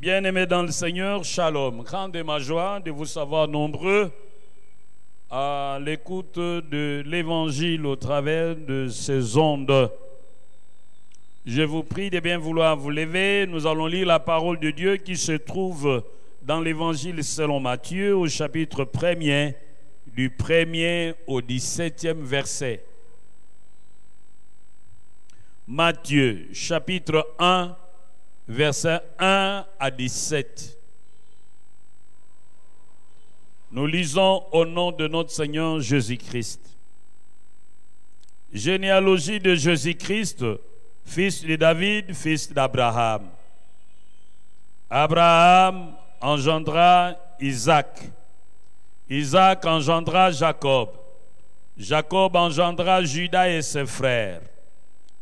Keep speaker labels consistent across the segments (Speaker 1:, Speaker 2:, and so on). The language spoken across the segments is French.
Speaker 1: Bien-aimés dans le Seigneur, shalom. Grande est ma joie de vous savoir nombreux à l'écoute de l'Évangile au travers de ces ondes. Je vous prie de bien vouloir vous lever. Nous allons lire la parole de Dieu qui se trouve dans l'Évangile selon Matthieu au chapitre 1er, du 1er au 17e verset. Matthieu, chapitre 1, versets 1 à 17. Nous lisons au nom de notre Seigneur Jésus-Christ. Généalogie de Jésus-Christ, fils de David, fils d'Abraham. Abraham engendra Isaac. Isaac engendra Jacob. Jacob engendra Judas et ses frères.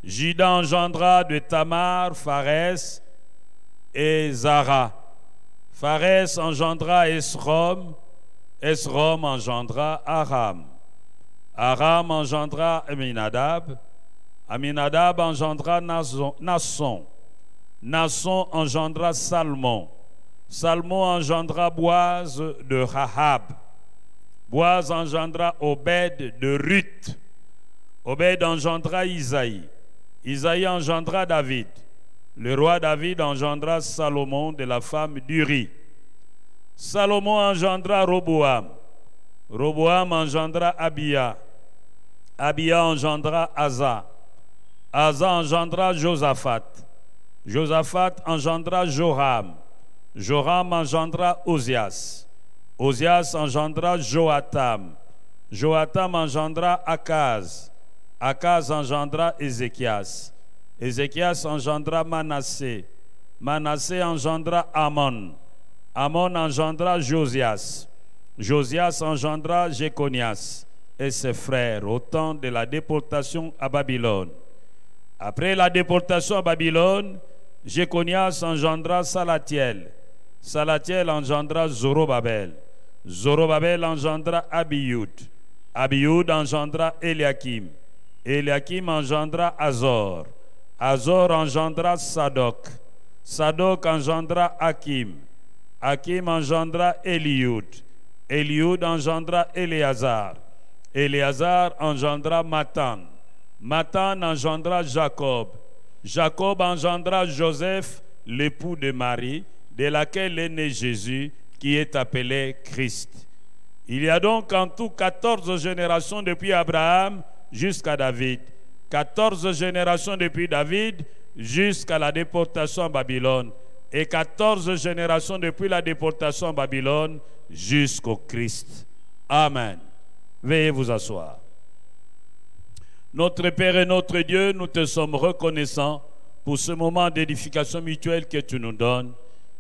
Speaker 1: Judas engendra de Tamar, Pharès et Zara. Pharès engendra Esrom. Esrom engendra Aram. Aram engendra Aminadab. Aminadab engendra Nasson. Nasson engendra Salmon. Salmon engendra Boaz de Rahab. Boaz engendra Obed de Ruth. Obed engendra Isaïe. Isaïe engendra David. Le roi David engendra Salomon de la femme d'Uri. Salomon engendra Roboam. Roboam engendra Abia. Abia engendra Asa. Asa engendra Josaphat. Josaphat engendra Joram. Joram engendra Ozias. Ozias engendra Joatam. Joatam engendra Akaz. Akaz engendra Ézéchias. Ézéchias engendra Manassé. Manassé engendra Amon. Amon engendra Josias. Josias engendra Jéconias et ses frères au temps de la déportation à Babylone. Après la déportation à Babylone, Jéconias engendra Salatiel. Salatiel engendra Zorobabel. Zorobabel engendra Abiyud. Abiyud engendra Eliakim. Eliakim engendra Azor. Azor engendra Sadok. Sadok engendra Hakim. Hakim engendra Eliud. Eliud engendra Éléazar. Éléazar engendra Matan. Matan engendra Jacob. Jacob engendra Joseph, l'époux de Marie, de laquelle est né Jésus, qui est appelé Christ. Il y a donc en tout 14 générations depuis Abraham jusqu'à David. 14 générations depuis David jusqu'à la déportation à Babylone. Et 14 générations depuis la déportation à Babylone jusqu'au Christ. Amen. Veuillez vous asseoir. Notre Père et notre Dieu, nous te sommes reconnaissants pour ce moment d'édification mutuelle que tu nous donnes.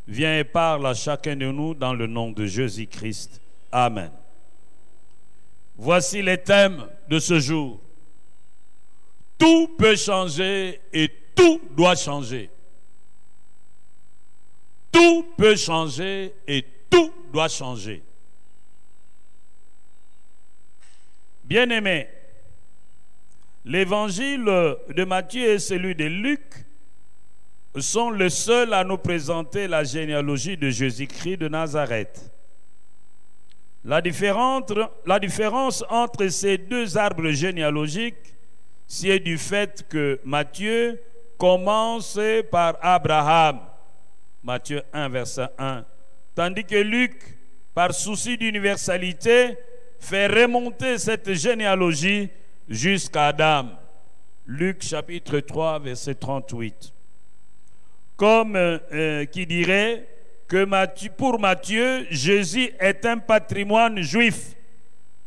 Speaker 1: Viens et parle à chacun de nous dans le nom de Jésus-Christ. Amen. Voici les thèmes de ce jour. Tout peut changer et tout doit changer. Tout peut changer et tout doit changer. Bien-aimés, l'évangile de Matthieu et celui de Luc sont les seuls à nous présenter la généalogie de Jésus-Christ de Nazareth. La différence entre ces deux arbres généalogiques, c'est du fait que Matthieu commence par Abraham, Matthieu 1, verset 1, tandis que Luc, par souci d'universalité, fait remonter cette généalogie jusqu'à Adam. Luc chapitre 3, verset 38. Comme qui dirait que pour Matthieu, Jésus est un patrimoine juif,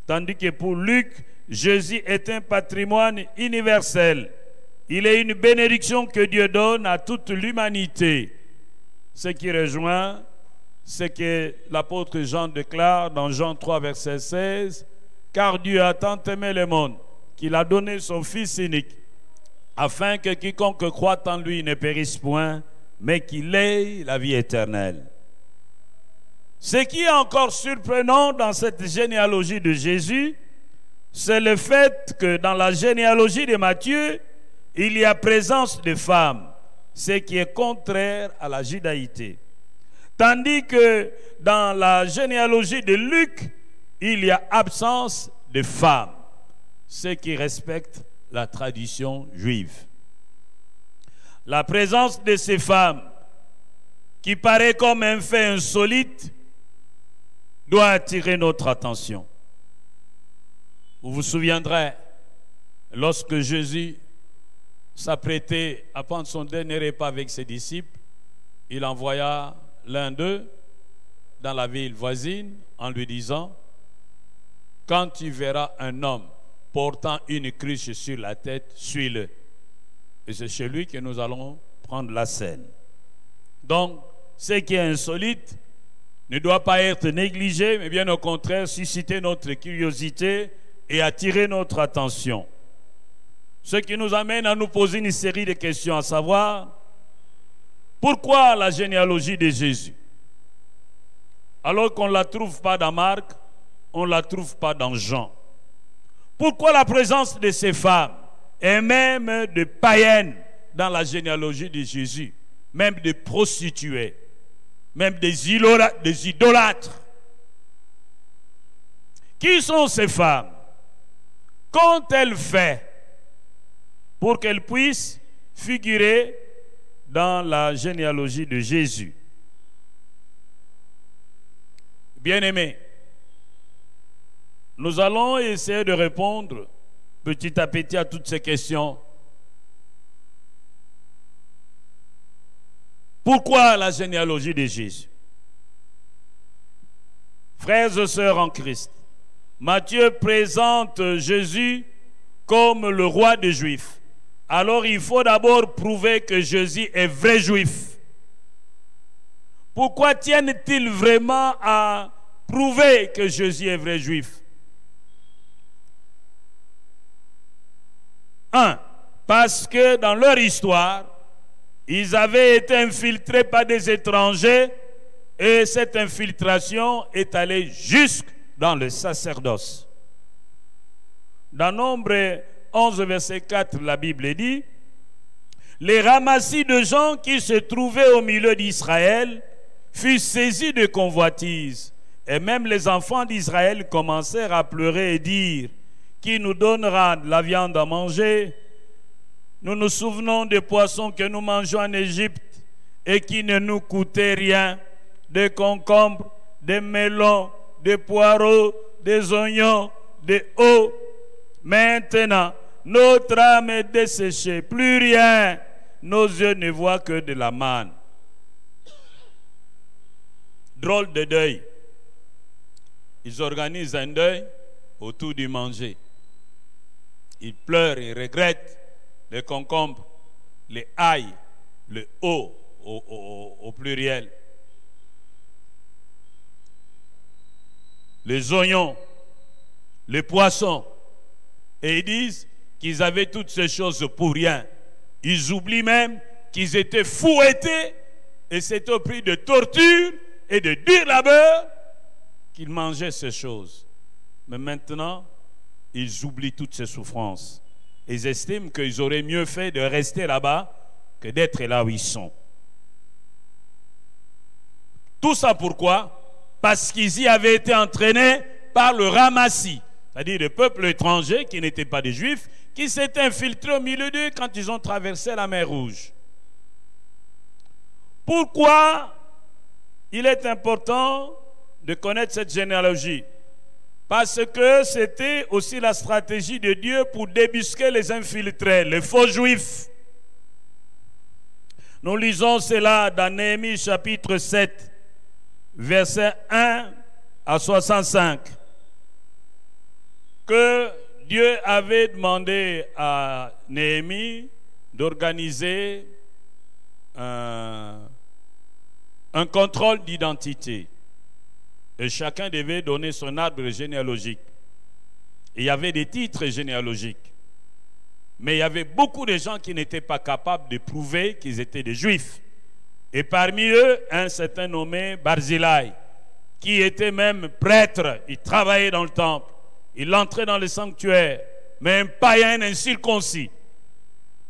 Speaker 1: tandis que pour Luc, Jésus est un patrimoine universel. Il est une bénédiction que Dieu donne à toute l'humanité. Ce qui rejoint ce que l'apôtre Jean déclare dans Jean 3, verset 16, « Car Dieu a tant aimé le monde qu'il a donné son Fils unique, afin que quiconque croit en lui ne périsse point, mais qu'il ait la vie éternelle. » Ce qui est encore surprenant dans cette généalogie de Jésus, c'est le fait que dans la généalogie de Matthieu, il y a présence de femmes, ce qui est contraire à la judaïté. Tandis que dans la généalogie de Luc, il y a absence de femmes, ceux qui respectent la tradition juive. La présence de ces femmes, qui paraît comme un fait insolite, doit attirer notre attention. Vous vous souviendrez, lorsque Jésus s'apprêtait à prendre son dernier repas avec ses disciples, il envoya l'un d'eux dans la ville voisine en lui disant: quand tu verras un homme portant une cruche sur la tête, suis-le. Et c'est chez lui que nous allons prendre la scène. Donc, ce qui est insolite ne doit pas être négligé, mais bien au contraire susciter notre curiosité et attirer notre attention. Ce qui nous amène à nous poser une série de questions, à savoir: pourquoi la généalogie de Jésus? Alors qu'on ne la trouve pas dans Marc, on ne la trouve pas dans Jean. Pourquoi la présence de ces femmes et même de païennes dans la généalogie de Jésus, même des prostituées, même des idolâtres? Qui sont ces femmes? Qu'ont-elles fait pour qu'elles puissent figurer dans la généalogie de Jésus? Bien-aimés, nous allons essayer de répondre petit à petit à toutes ces questions. Pourquoi la généalogie de Jésus? Frères et sœurs en Christ, Matthieu présente Jésus comme le roi des Juifs. Alors il faut d'abord prouver que Jésus est vrai Juif. Pourquoi tiennent-ils vraiment à prouver que Jésus est vrai Juif? Parce que dans leur histoire, ils avaient été infiltrés par des étrangers et cette infiltration est allée jusque dans le sacerdoce. Dans Nombre 11, verset 4, la Bible dit: les ramassis de gens qui se trouvaient au milieu d'Israël furent saisis de convoitise, et même les enfants d'Israël commencèrent à pleurer et dire: qui nous donnera de la viande à manger? Nous nous souvenons des poissons que nous mangeons en Égypte et qui ne nous coûtaient rien, des concombres, des melons, des poireaux, des oignons, des hauts. Maintenant, notre âme est desséchée, plus rien, nos yeux ne voient que de la manne. Drôle de deuil. Ils organisent un deuil autour du manger. Ils pleurent, ils regrettent les concombres, les ail, le haut au pluriel, les oignons, les poissons. Et ils disent qu'ils avaient toutes ces choses pour rien. Ils oublient même qu'ils étaient fouettés et c'était au prix de torture et de dur labeur qu'ils mangeaient ces choses. Mais maintenant, ils oublient toutes ces souffrances. Ils estiment qu'ils auraient mieux fait de rester là-bas que d'être là où ils sont. Tout ça pourquoi? Parce qu'ils y avaient été entraînés par le ramassis, c'est-à-dire le peuple étranger qui n'était pas des Juifs, qui s'est infiltré au milieu d'eux quand ils ont traversé la mer Rouge. Pourquoi il est important de connaître cette généalogie? Parce que c'était aussi la stratégie de Dieu pour débusquer les infiltrés, les faux juifs. Nous lisons cela dans Néhémie chapitre 7, versets 1 à 65. Que Dieu avait demandé à Néhémie d'organiser un contrôle d'identité. Et chacun devait donner son arbre généalogique. Et il y avait des titres généalogiques. Mais il y avait beaucoup de gens qui n'étaient pas capables de prouver qu'ils étaient des Juifs. Et parmi eux, un certain nommé Barzillai, qui était même prêtre. Il travaillait dans le temple. Il entrait dans le sanctuaire. Mais un païen incirconcis.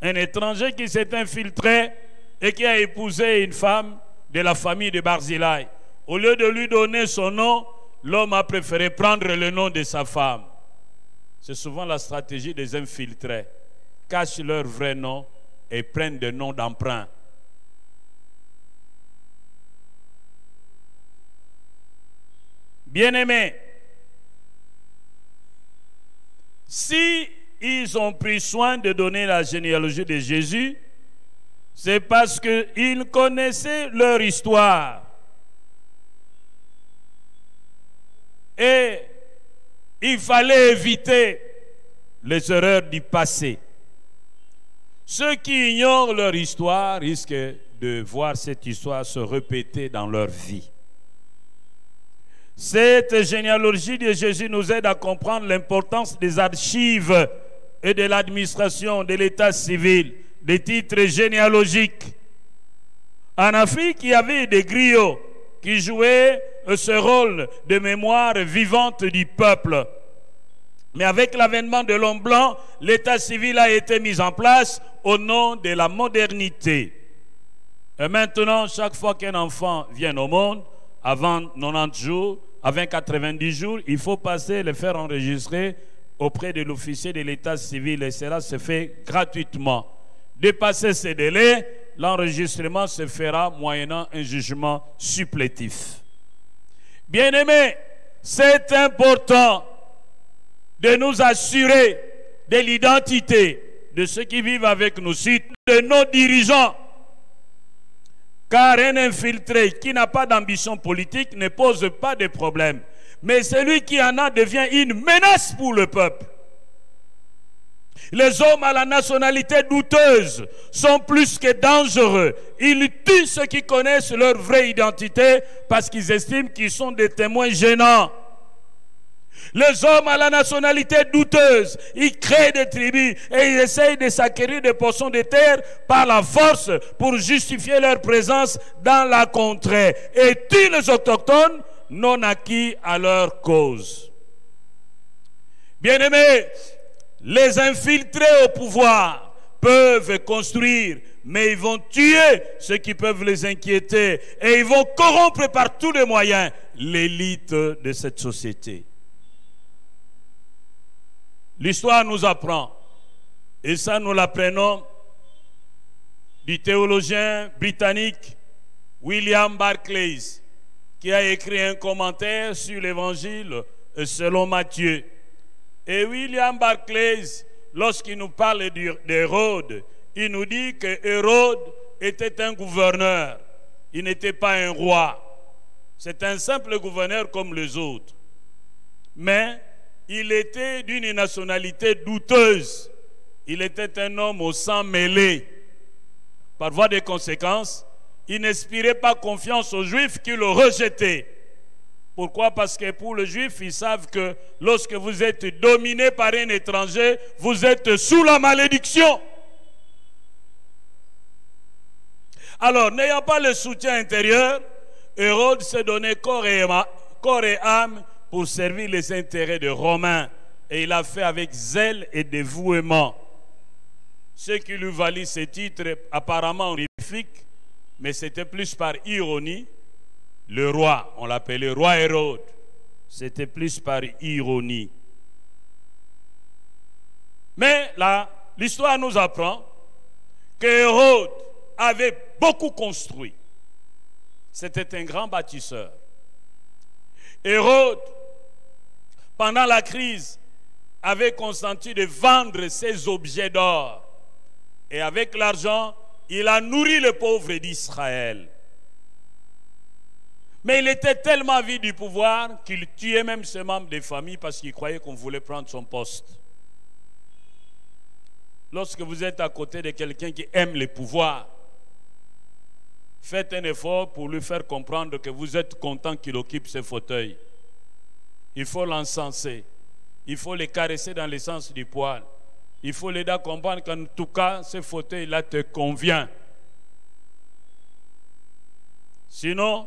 Speaker 1: Un étranger qui s'est infiltré et qui a épousé une femme de la famille de Barzillai. Au lieu de lui donner son nom, l'homme a préféré prendre le nom de sa femme. C'est souvent la stratégie des infiltrés. Cachent leur vrai nom et prennent des noms d'emprunt. Bien-aimés, si ils ont pris soin de donner la généalogie de Jésus, c'est parce qu'ils connaissaient leur histoire. Et il fallait éviter les erreurs du passé. Ceux qui ignorent leur histoire risquent de voir cette histoire se répéter dans leur vie. Cette généalogie de Jésus nous aide à comprendre l'importance des archives et de l'administration de l'état civil, des titres généalogiques. En Afrique, il y avait des griots qui jouaient ce rôle de mémoire vivante du peuple. Mais avec l'avènement de l'homme blanc, l'état civil a été mis en place au nom de la modernité. Et maintenant, chaque fois qu'un enfant vient au monde, avant 90 jours, avant 90 jours, il faut passer, le faire enregistrer auprès de l'officier de l'état civil et cela se fait gratuitement. Dépasser ces délais, l'enregistrement se fera moyennant un jugement supplétif. Bien-aimés, c'est important de nous assurer de l'identité de ceux qui vivent avec nous, de nos dirigeants. Car un infiltré qui n'a pas d'ambition politique ne pose pas de problème. Mais celui qui en a devient une menace pour le peuple. Les hommes à la nationalité douteuse sont plus que dangereux. Ils tuent ceux qui connaissent leur vraie identité parce qu'ils estiment qu'ils sont des témoins gênants. Les hommes à la nationalité douteuse, ils créent des tribus et ils essayent de s'acquérir des portions de terre par la force pour justifier leur présence dans la contrée et tuent les autochtones non acquis à leur cause. Bien-aimés, les infiltrés au pouvoir peuvent construire, mais ils vont tuer ceux qui peuvent les inquiéter et ils vont corrompre par tous les moyens l'élite de cette société. L'histoire nous apprend, et ça nous l'apprenons du théologien britannique William Barclay, qui a écrit un commentaire sur l'évangile selon Matthieu. Et William Barclay, lorsqu'il nous parle d'Hérode, il nous dit que Hérode était un gouverneur, il n'était pas un roi. C'est un simple gouverneur comme les autres. Mais il était d'une nationalité douteuse. Il était un homme au sang mêlé. Par voie de conséquence, il n'inspirait pas confiance aux Juifs qui le rejetaient. Pourquoi? Parce que pour les Juifs, ils savent que lorsque vous êtes dominé par un étranger, vous êtes sous la malédiction. Alors, n'ayant pas le soutien intérieur, Hérode s'est donné corps et âme pour servir les intérêts des Romains. Et il a fait avec zèle et dévouement. Ce qui lui valut ce titre apparemment honorifique, mais c'était plus par ironie. Le roi, on l'appelait roi Hérode. C'était plus par ironie. Mais là, l'histoire nous apprend que Hérode avait beaucoup construit. C'était un grand bâtisseur. Hérode, pendant la crise, avait consenti de vendre ses objets d'or. Et avec l'argent, il a nourri les pauvres d'Israël. Mais il était tellement avide du pouvoir qu'il tuait même ses membres de famille parce qu'il croyait qu'on voulait prendre son poste. Lorsque vous êtes à côté de quelqu'un qui aime le pouvoir, faites un effort pour lui faire comprendre que vous êtes content qu'il occupe ce fauteuil. Il faut l'encenser. Il faut le caresser dans le sens du poil. Il faut l'aider à comprendre qu'en tout cas, ce fauteuil-là te convient. Sinon,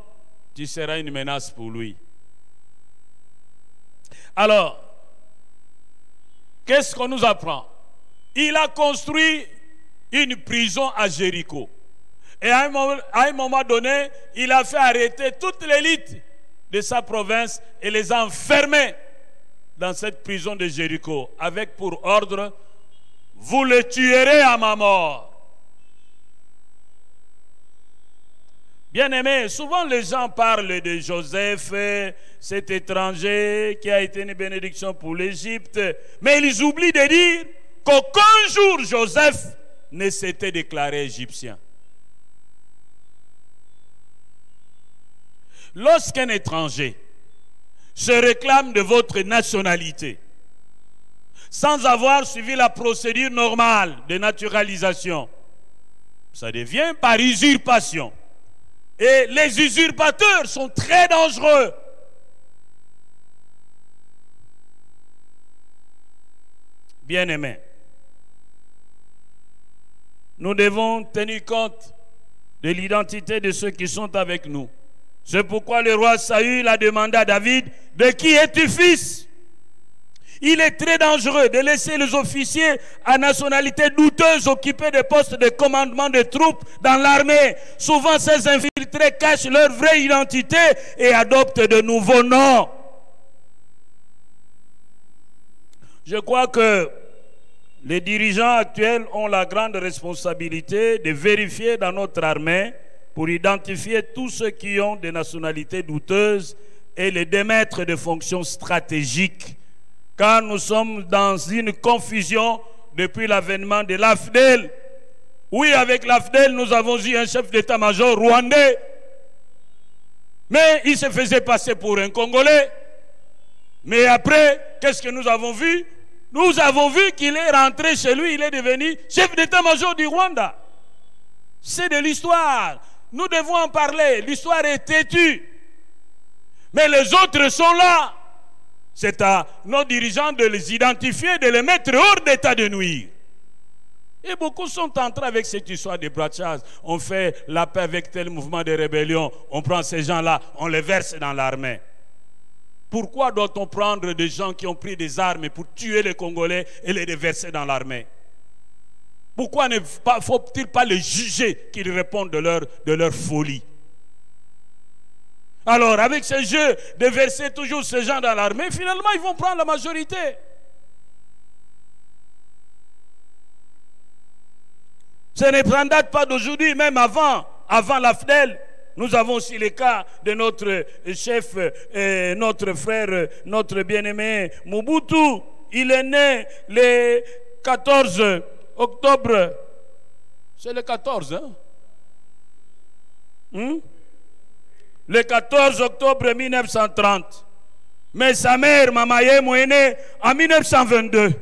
Speaker 1: tu seras une menace pour lui. Alors, qu'est-ce qu'on nous apprend? Il a construit une prison à Jéricho. Et à un moment donné, il a fait arrêter toute l'élite de sa province et les a enfermés dans cette prison de Jéricho, avec pour ordre: vous le tuerez à ma mort. Bien-aimés, souvent les gens parlent de Joseph, cet étranger qui a été une bénédiction pour l'Égypte, mais ils oublient de dire qu'aucun jour Joseph ne s'était déclaré égyptien. Lorsqu'un étranger se réclame de votre nationalité, sans avoir suivi la procédure normale de naturalisation, ça devient par usurpation. Et les usurpateurs sont très dangereux. Bien-aimés, nous devons tenir compte de l'identité de ceux qui sont avec nous. C'est pourquoi le roi Saül a demandé à David: de qui es-tu fils? Il est très dangereux de laisser les officiers à nationalité douteuse occuper des postes de commandement de troupes dans l'armée. Souvent, ces infiltrés cachent leur vraie identité et adoptent de nouveaux noms. Je crois que les dirigeants actuels ont la grande responsabilité de vérifier dans notre armée pour identifier tous ceux qui ont des nationalités douteuses et les démettre de fonctions stratégiques. Car nous sommes dans une confusion depuis l'avènement de l'AFDEL. Oui, avec l'AFDEL, nous avons eu un chef d'état-major rwandais. Mais il se faisait passer pour un Congolais. Mais après, qu'est-ce que nous avons vu? Nous avons vu qu'il est rentré chez lui, il est devenu chef d'état-major du Rwanda. C'est de l'histoire. Nous devons en parler. L'histoire est têtue. Mais les autres sont là. C'est à nos dirigeants de les identifier, de les mettre hors d'état de nuire. Et beaucoup sont entrés avec cette histoire de braquage. On fait la paix avec tel mouvement de rébellion. On prend ces gens-là, on les verse dans l'armée. Pourquoi doit-on prendre des gens qui ont pris des armes pour tuer les Congolais et les verser dans l'armée? Pourquoi ne faut-il pas les juger qu'ils répondent de leur folie? Alors, avec ce jeu de verser toujours ces gens dans l'armée, finalement, ils vont prendre la majorité. Ce ne date pas d'aujourd'hui, même avant l'AFDEL. Nous avons aussi le cas de notre chef, notre frère, notre bien-aimé Mobutu. Il est né le 14 octobre. C'est le 14, hein? Le 14 octobre 1930. Mais sa mère, Mamaye, est née en 1922.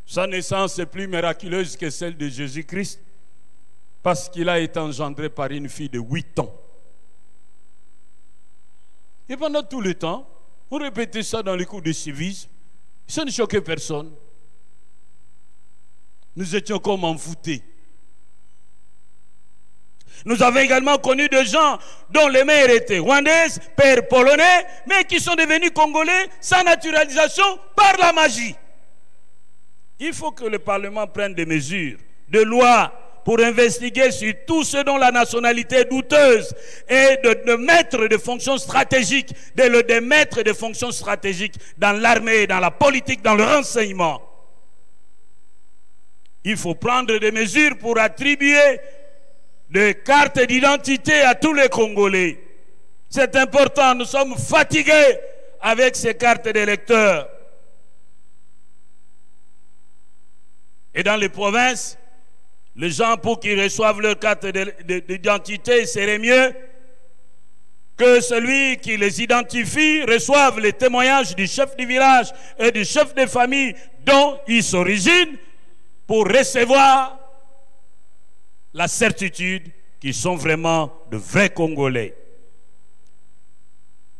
Speaker 1: Sa naissance est plus miraculeuse que celle de Jésus-Christ parce qu'il a été engendré par une fille de 8 ans. Et pendant tout le temps, on répétait ça dans les cours de civisme. Ça ne choquait personne. Nous étions comme envoûtés. Nous avons également connu des gens dont les mères étaient rwandaises, pères polonais, mais qui sont devenus congolais sans naturalisation par la magie. Il faut que le Parlement prenne des mesures, des lois pour investiguer sur tous ceux dont la nationalité est douteuse et de mettre des fonctions stratégiques, de le démettre des fonctions stratégiques dans l'armée, dans la politique, dans le renseignement. Il faut prendre des mesures pour attribuer des cartes d'identité à tous les Congolais. C'est important, nous sommes fatigués avec ces cartes d'électeurs. Et dans les provinces, les gens, pour qu'ils reçoivent leur carte d'identité, il serait mieux que celui qui les identifie reçoive les témoignages du chef du village et du chef de famille dont ils s'originent pour recevoir la certitude qu'ils sont vraiment de vrais Congolais.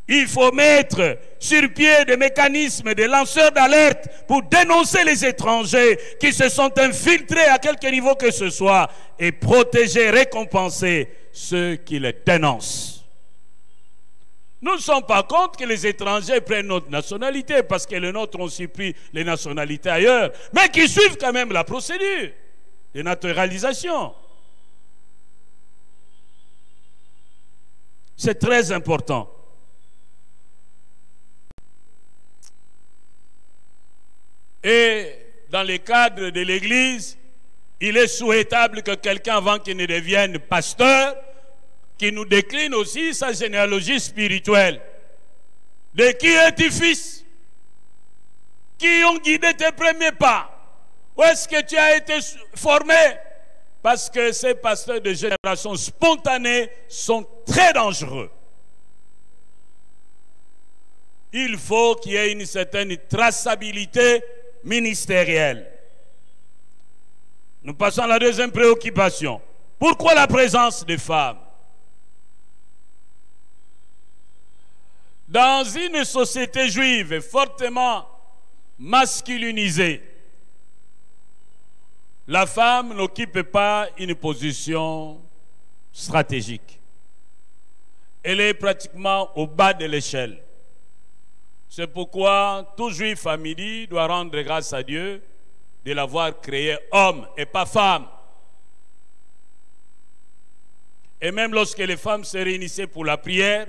Speaker 1: Il faut mettre sur pied des mécanismes de lanceurs d'alerte pour dénoncer les étrangers qui se sont infiltrés à quelque niveau que ce soit et protéger, récompenser ceux qui les dénoncent. Nous ne sommes pas contre que les étrangers prennent notre nationalité parce que les nôtres ont aussi pris les nationalités ailleurs, mais qu'ils suivent quand même la procédure. de naturalisation. C'est très important. Et dans le cadre de l'Église, il est souhaitable que quelqu'un, avant qu'il ne devienne pasteur, qui nous décline aussi sa généalogie spirituelle. De qui es-tu fils? Qui ont guidé tes premiers pas? Où est-ce que tu as été formé? Parce que ces pasteurs de génération spontanée sont très dangereux. Il faut qu'il y ait une certaine traçabilité ministérielle. Nous passons à la deuxième préoccupation. Pourquoi la présence des femmes? Dans une société juive fortement masculinisée, la femme n'occupe pas une position stratégique. Elle est pratiquement au bas de l'échelle. C'est pourquoi tout juif famille doit rendre grâce à Dieu de l'avoir créé homme et pas femme. Et même lorsque les femmes se réunissaient pour la prière,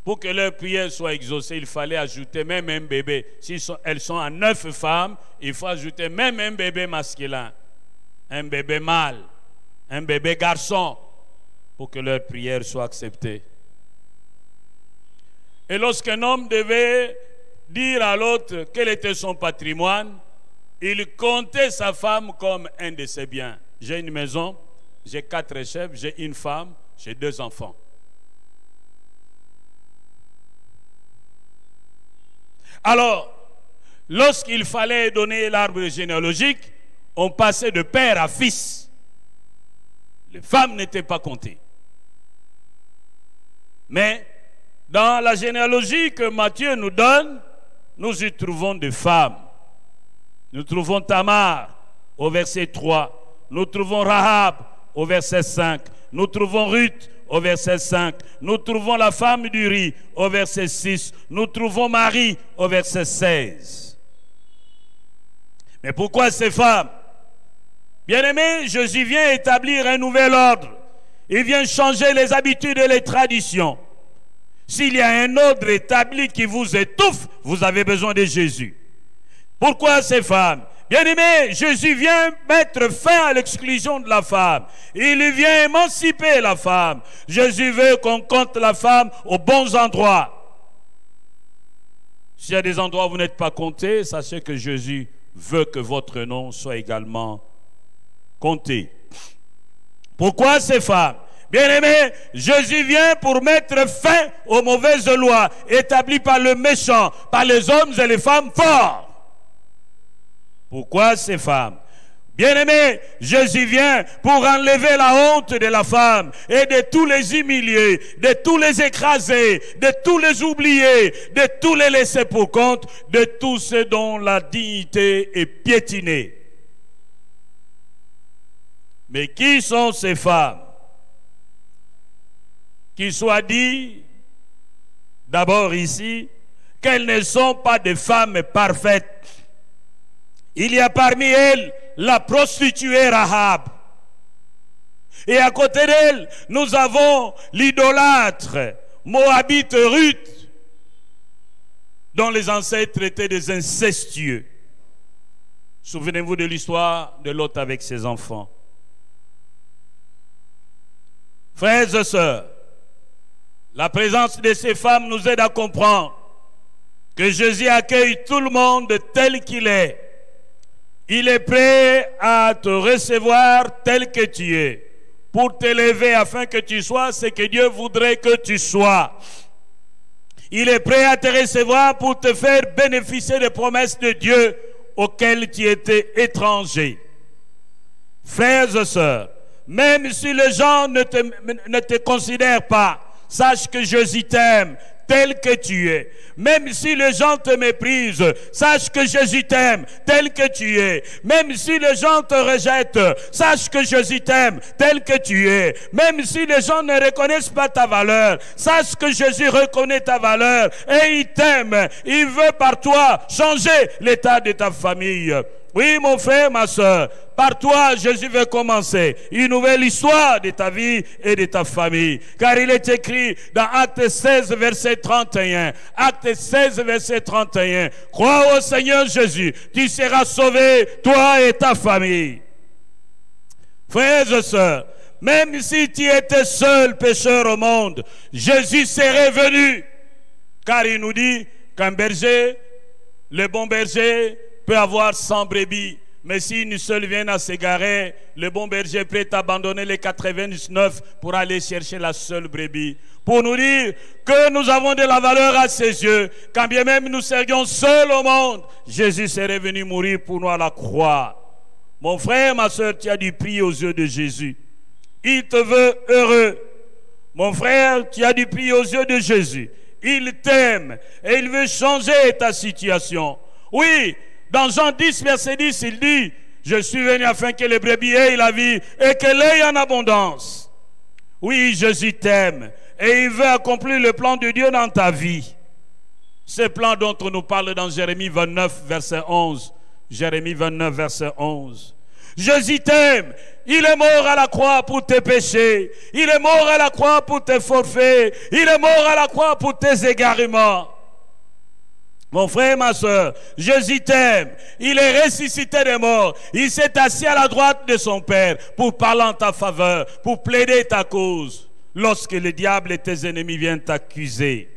Speaker 1: pour que leur prière soit exaucée, il fallait ajouter même un bébé. Si elles sont à 9 femmes, il faut ajouter même un bébé masculin, un bébé mâle, un bébé garçon, pour que leur prière soit acceptée. Et lorsqu'un homme devait dire à l'autre quel était son patrimoine, il comptait sa femme comme un de ses biens. J'ai une maison, j'ai 4 chefs, j'ai une femme, j'ai 2 enfants. Alors, lorsqu'il fallait donner l'arbre généalogique, on passait de père à fils. Les femmes n'étaient pas comptées. Mais dans la généalogie que Matthieu nous donne, nous y trouvons des femmes. Nous trouvons Tamar au verset 3. Nous trouvons Rahab au verset 5. Nous trouvons Ruth au verset 5. Nous trouvons la femme d'Uri au verset 6. Nous trouvons Marie au verset 16. Mais pourquoi ces femmes? Bien-aimés, Jésus vient établir un nouvel ordre. Il vient changer les habitudes et les traditions. S'il y a un ordre établi qui vous étouffe, vous avez besoin de Jésus. Pourquoi ces femmes? Bien-aimés, Jésus vient mettre fin à l'exclusion de la femme. Il vient émanciper la femme. Jésus veut qu'on compte la femme aux bons endroits. S'il y a des endroits où vous n'êtes pas comptés, sachez que Jésus veut que votre nom soit également compté. Pourquoi ces femmes? Bien-aimés, Jésus vient pour mettre fin aux mauvaises lois établies par le méchant, par les hommes et les femmes forts. Pourquoi ces femmes? Bien-aimés, Jésus vient pour enlever la honte de la femme et de tous les humilier, de tous les écraser, de tous les oublier, de tous les laisser pour compte, de tous ceux dont la dignité est piétinée. Mais qui sont ces femmes? Qu'il soit dit, d'abord ici, qu'elles ne sont pas des femmes parfaites. Il y a parmi elles la prostituée Rahab. Et à côté d'elle, nous avons l'idolâtre Moabite Ruth, dont les ancêtres étaient des incestueux. Souvenez-vous de l'histoire de Lot avec ses enfants. Frères et sœurs, la présence de ces femmes nous aide à comprendre que Jésus accueille tout le monde tel qu'il est. Il est prêt à te recevoir tel que tu es, pour t'élever afin que tu sois ce que Dieu voudrait que tu sois. Il est prêt à te recevoir pour te faire bénéficier des promesses de Dieu auxquelles tu étais étranger. Frères et sœurs, même si les gens ne te considèrent pas, sache que Jésus t'aime tel que tu es. Même si les gens te méprisent, sache que Jésus t'aime tel que tu es. Même si les gens te rejettent, sache que Jésus t'aime tel que tu es. Même si les gens ne reconnaissent pas ta valeur, sache que Jésus reconnaît ta valeur et il t'aime. Il veut par toi changer l'état de ta famille. Oui, mon frère, ma soeur, par toi, Jésus veut commencer une nouvelle histoire de ta vie et de ta famille. Car il est écrit dans Acte 16, verset 31. Acte 16, verset 31. Crois au Seigneur Jésus, tu seras sauvé, toi et ta famille. Frères et sœurs, même si tu étais seul pécheur au monde, Jésus serait venu. Car il nous dit qu'un berger, le bon berger, peut avoir 100 brebis. Mais si une seule vient à s'égarer, le bon berger est prêt à abandonner les 99 pour aller chercher la seule brebis. Pour nous dire que nous avons de la valeur à ses yeux. Quand bien même nous serions seuls au monde, Jésus serait venu mourir pour nous à la croix. Mon frère, ma soeur, tu as du prix aux yeux de Jésus. Il te veut heureux. Mon frère, tu as du prix aux yeux de Jésus. Il t'aime et il veut changer ta situation. Oui, dans Jean 10, verset 10, il dit, je suis venu afin que les brebis aient la vie et qu'elle l'ait en abondance. Oui, Jésus t'aime et il veut accomplir le plan de Dieu dans ta vie. Ce plan dont on nous parle dans Jérémie 29, verset 11. Jérémie 29, verset 11. Jésus t'aime. Il est mort à la croix pour tes péchés. Il est mort à la croix pour tes forfaits. Il est mort à la croix pour tes égarements. Mon frère, ma soeur, Jésus t'aime. Il est ressuscité des morts. Il s'est assis à la droite de son Père pour parler en ta faveur, pour plaider ta cause. Lorsque le diable et tes ennemis viennent t'accuser.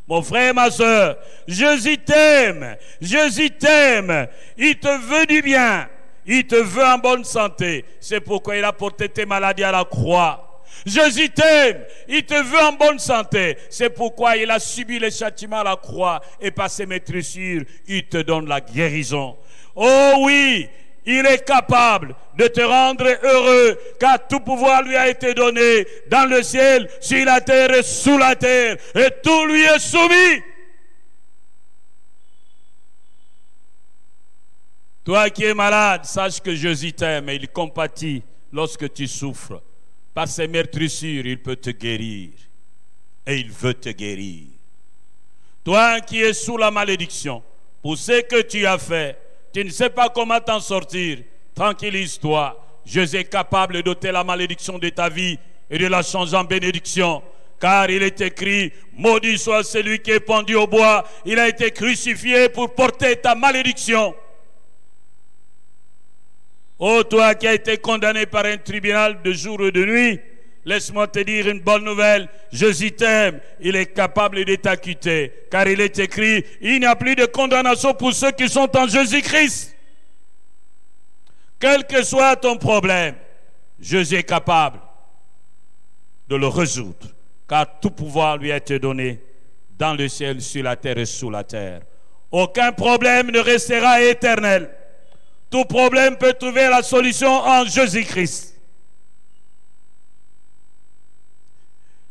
Speaker 1: Mon frère, ma soeur, Jésus t'aime. Jésus t'aime. Il te veut du bien. Il te veut en bonne santé. C'est pourquoi il a porté tes maladies à la croix. Jésus t'aime. Il te veut en bonne santé. C'est pourquoi il a subi les châtiments à la croix. Et par ses maîtrissures, il te donne la guérison. Oh oui, il est capable de te rendre heureux, car tout pouvoir lui a été donné dans le ciel, sur la terre et sous la terre. Et tout lui est soumis. Toi qui es malade, sache que Jésus t'aime et il compatit lorsque tu souffres. Par ses meurtrissures, il peut te guérir. Et il veut te guérir. Toi qui es sous la malédiction, pour ce que tu as fait, tu ne sais pas comment t'en sortir. Tranquillise-toi. Jésus est capable d'ôter la malédiction de ta vie et de la changer en bénédiction. Car il est écrit, maudit soit celui qui est pendu au bois. Il a été crucifié pour porter ta malédiction. Oh, toi qui as été condamné par un tribunal de jour et de nuit, laisse-moi te dire une bonne nouvelle. Jésus t'aime, il est capable de t'acquitter. Car il est écrit, il n'y a plus de condamnation pour ceux qui sont en Jésus-Christ. Quel que soit ton problème, Jésus est capable de le résoudre. Car tout pouvoir lui a été donné dans le ciel, sur la terre et sous la terre. Aucun problème ne restera éternel. Tout problème peut trouver la solution en Jésus-Christ.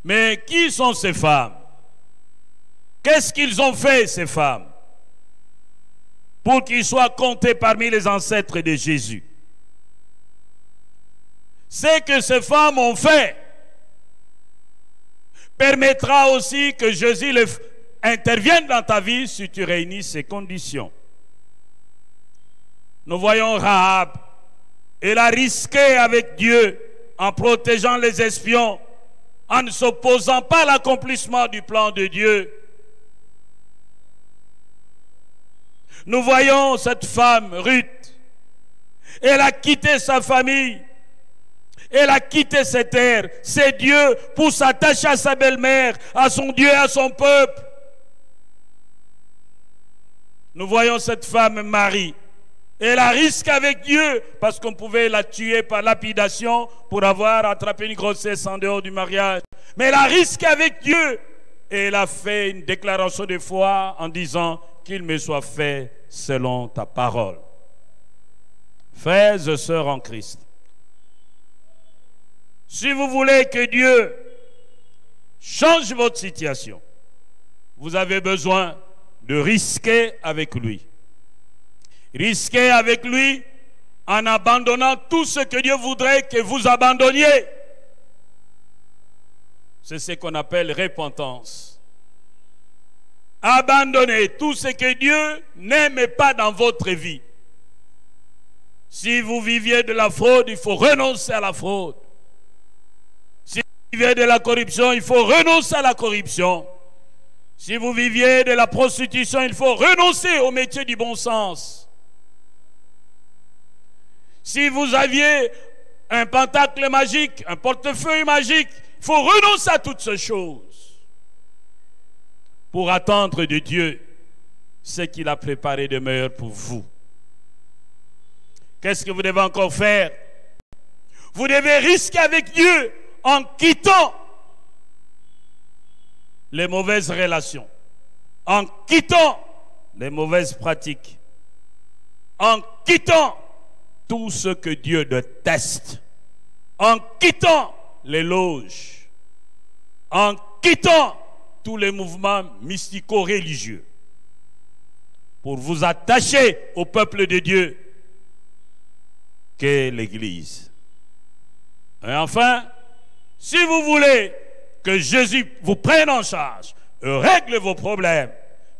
Speaker 1: Mais qui sont ces femmes? Qu'est-ce qu'ils ont fait, ces femmes, pour qu'ils soient comptés parmi les ancêtres de Jésus? Ce que ces femmes ont fait permettra aussi que Jésus intervienne dans ta vie si tu réunis ces conditions. Nous voyons Rahab. Elle a risqué avec Dieu en protégeant les espions, en ne s'opposant pas à l'accomplissement du plan de Dieu. Nous voyons cette femme, Ruth. Elle a quitté sa famille. Elle a quitté ses terres, ses dieux, pour s'attacher à sa belle-mère, à son Dieu, à son peuple. Nous voyons cette femme, Marie. Elle a risqué avec Dieu parce qu'on pouvait la tuer par lapidation pour avoir attrapé une grossesse en dehors du mariage. Mais elle a risqué avec Dieu et elle a fait une déclaration de foi en disant qu'il me soit fait selon ta parole. Frères et sœurs en Christ, si vous voulez que Dieu change votre situation, vous avez besoin de risquer avec lui. Risquez avec lui en abandonnant tout ce que Dieu voudrait que vous abandonniez. C'est ce qu'on appelle repentance. Abandonnez tout ce que Dieu n'aime pas dans votre vie. Si vous viviez de la fraude, il faut renoncer à la fraude. Si vous viviez de la corruption, il faut renoncer à la corruption. Si vous viviez de la prostitution, il faut renoncer au métier du bon sens. Si vous aviez un pentacle magique, un portefeuille magique, il faut renoncer à toutes ces choses pour attendre de Dieu ce qu'il a préparé de meilleur pour vous. Qu'est-ce que vous devez encore faire? Vous devez risquer avec Dieu en quittant les mauvaises relations, en quittant les mauvaises pratiques, en quittant tout ce que Dieu déteste, en quittant les loges, en quittant tous les mouvements mystico-religieux, pour vous attacher au peuple de Dieu qu'est l'Église. Et enfin, si vous voulez que Jésus vous prenne en charge, règle vos problèmes,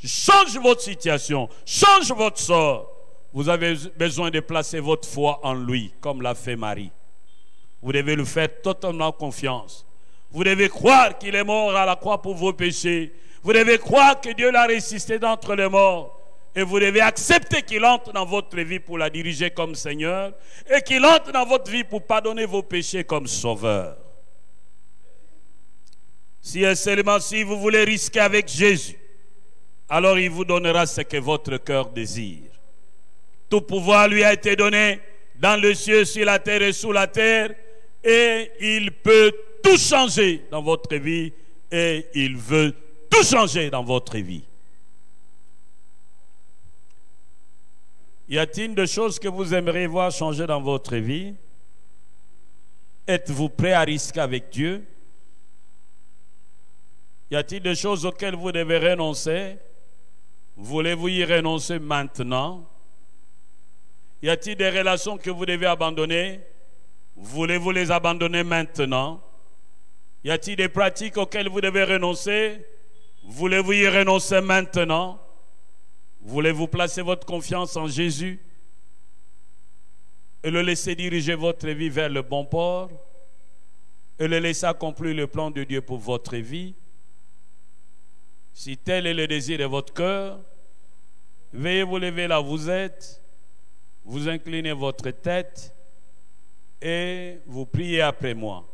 Speaker 1: change votre situation, change votre sort, vous avez besoin de placer votre foi en lui, comme l'a fait Marie. Vous devez lui faire totalement confiance. Vous devez croire qu'il est mort à la croix pour vos péchés. Vous devez croire que Dieu l'a ressuscité d'entre les morts. Et vous devez accepter qu'il entre dans votre vie pour la diriger comme Seigneur et qu'il entre dans votre vie pour pardonner vos péchés comme Sauveur. Si et seulement si vous voulez risquer avec Jésus, alors il vous donnera ce que votre cœur désire. Tout pouvoir lui a été donné dans le ciel, sur la terre et sous la terre, et il peut tout changer dans votre vie, et il veut tout changer dans votre vie. Y a-t-il des choses que vous aimeriez voir changer dans votre vie? Êtes-vous prêt à risquer avec Dieu? Y a-t-il des choses auxquelles vous devez renoncer? Voulez-vous y renoncer maintenant? Y a-t-il des relations que vous devez abandonner? Voulez-vous les abandonner maintenant? Y a-t-il des pratiques auxquelles vous devez renoncer? Voulez-vous y renoncer maintenant? Voulez-vous placer votre confiance en Jésus et le laisser diriger votre vie vers le bon port et le laisser accomplir le plan de Dieu pour votre vie? Si tel est le désir de votre cœur, veuillez vous lever là où vous êtes, vous inclinez votre tête et vous priez après moi.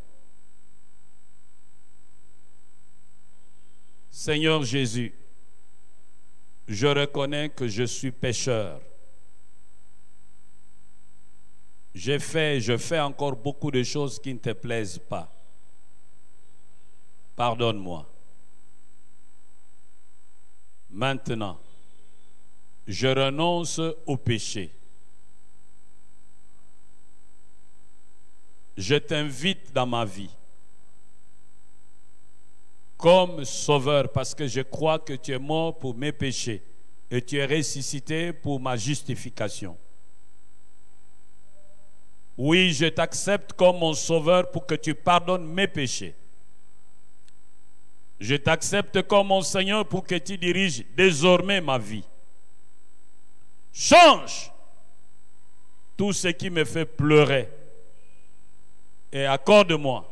Speaker 1: Seigneur Jésus, je reconnais que je suis pécheur. Je fais encore beaucoup de choses qui ne te plaisent pas. Pardonne-moi. Maintenant, je renonce au péché. Je t'invite dans ma vie comme sauveur, parce que je crois que tu es mort pour mes péchés et tu es ressuscité pour ma justification. Oui, je t'accepte comme mon sauveur pour que tu pardonnes mes péchés. Je t'accepte comme mon Seigneur pour que tu diriges désormais ma vie. Change tout ce qui me fait pleurer et accorde-moi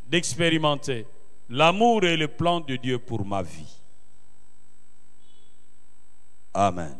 Speaker 1: d'expérimenter l'amour et le plan de Dieu pour ma vie. Amen.